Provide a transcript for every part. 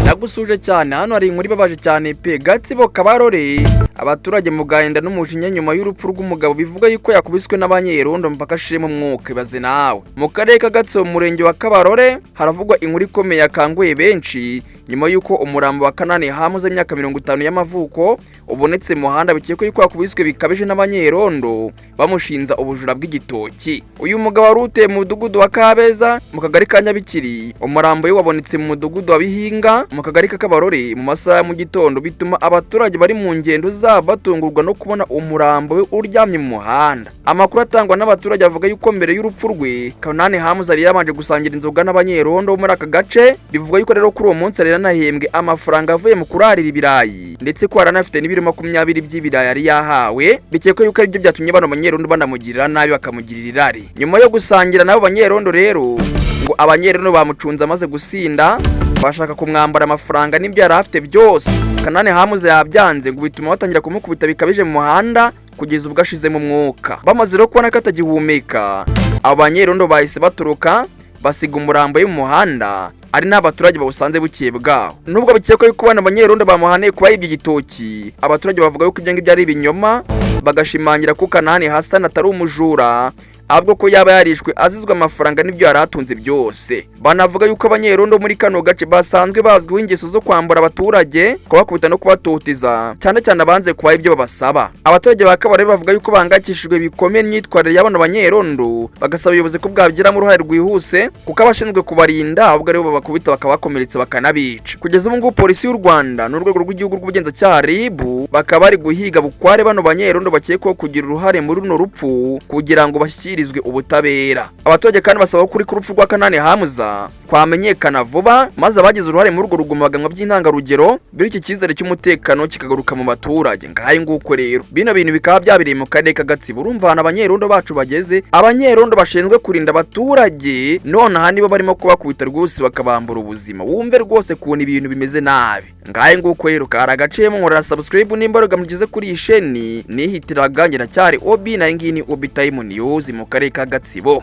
Nagusuje cyane hano hari inkuru ibabaje cyane pe. Gatsibo Kabarore abaturage mu gahinda n'umujinya nyuma y'urupfu rw'umugabo bivuga yuko yakubiswe n'Abanyerondo mpaka ashire mu mwuka. Ibaze nawe mu karere ka Gatsibo mu murenge wa Kabarore haravugwa inkuru ikomeye yakanguye benshi nyuma yuko umurambo wa Kanani hamuze imyaka 50 y'amavuko ubonetse mu muhanda bikekwe yuko yakubiswe bikabije n'Abanyerondo bamushinza ubujura bw'igitoki. Uyu mugabo waruteye mu mudugudu wa Kabeza mu kagari ka Nyabikiri, umurambo we wabonetse mu mudugudu wa Bihinga mu kagari ka Kabarore mu masaha mu gitondo, bituma abaturage bari mu ngendo zabo batungurwa no kubona umurambo we uryamye mu muhanda. Amakuru atangwa n'abaturage avuga yuko mbere y'urupfu rwe Kanani hamuze ari yabanje gusangira inzoga n'Abanyerondo muri aka gace. Bivuga yuko rero kuri uwo munsi nahembwe amafaranga avuye mu kurarira ibirayi ndetse ko aranafite n'ibiro 20 by'ibirayi yari yahawe. Bikekwe yuko aribyo byatumye bano Abanyerondo banamugirira nabi bakamugirira irari. Nyuma yo gusangira nabo Abanyerondo rero ngo Abanyerondo bamucunza amaze gusinda bashaka kumwambara amafaranga n'ibyo yari afite byose. Kanani hamuze yabyanze ngo bituma batangira kumukubita bikabije mu muhanda kugeza ubwo ashize mu mwuka. Bamaze ro kubona ko atagihumeka, Abanyerondo bahise baturuka basiga umurambo mu muhanda ari n'abaturage bawusanze bukiye bwaho. Nubwo bikekwe yuko bana Abanyerondo bamuhaniye kuba ibyo gitoki, abaturage bavuga yuko ibyo ngibyo ari ibinyoma, bagashimangira ko Kanani Hassan atari umujura ahubwo ko yaba yarishwe azizwe amafaranga n'ibyo yaratunze byose. Banavuga yuko Abanyerondo muri kano gace basanzwe bazwiho ingeso zo kwambura abaturage, kubakubita no kubatoteza cyane cyane abanze kuba ibyo babasaba. Abaturage bakabare bavuga yuko bangakishijwe bikomeye n'imyitwarire y'abana Abanyerondo, bagasaba ubuyobozi ko bwabigiramo uruhare rwihuse kuko abashinzwe kubarinda ahubwo aribo babakubita bakabakomeretsa bakanabica. Kugeza ubu ngubu polisi y'u Rwanda n'urwego rw'igihugu rw'ubugenzacyaha RIB bakaba bari guhiga bukware bano Abanyerondo bakekwaho kugira uruhare muri runo rupfu kugira ngo bashyikirizwe ubutabera. Abaturage kandi basaba kuri kurupfu rwa Kanani Hamuza kwamenyekana vuba maze abagize uruhare muri urwo rugomo baganwa by'intangarugero, bityo icyizere cy'umutekano kikagaruka mu baturage. Ngaye nguko rero bino bintu bikaba byabiriye mu karere ka Gatsibo. Urumva hana Abanyerondo bacu bageze, Abanyerondo bashinzwe kurinda abaturage none aha nibo barimo kubakubita rwose bakabambura ubuzima. Wumve rwose kuntu ibintu bimeze nabi. Ngaye nguko rero karagaciyemo nkora subscribe n'imbaraga mugize kuri isheni nihitiraga ngira cyari Obi na ngini Obi Time News mu karere ka Gatsibo.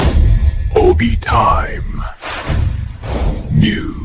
Obi Time News.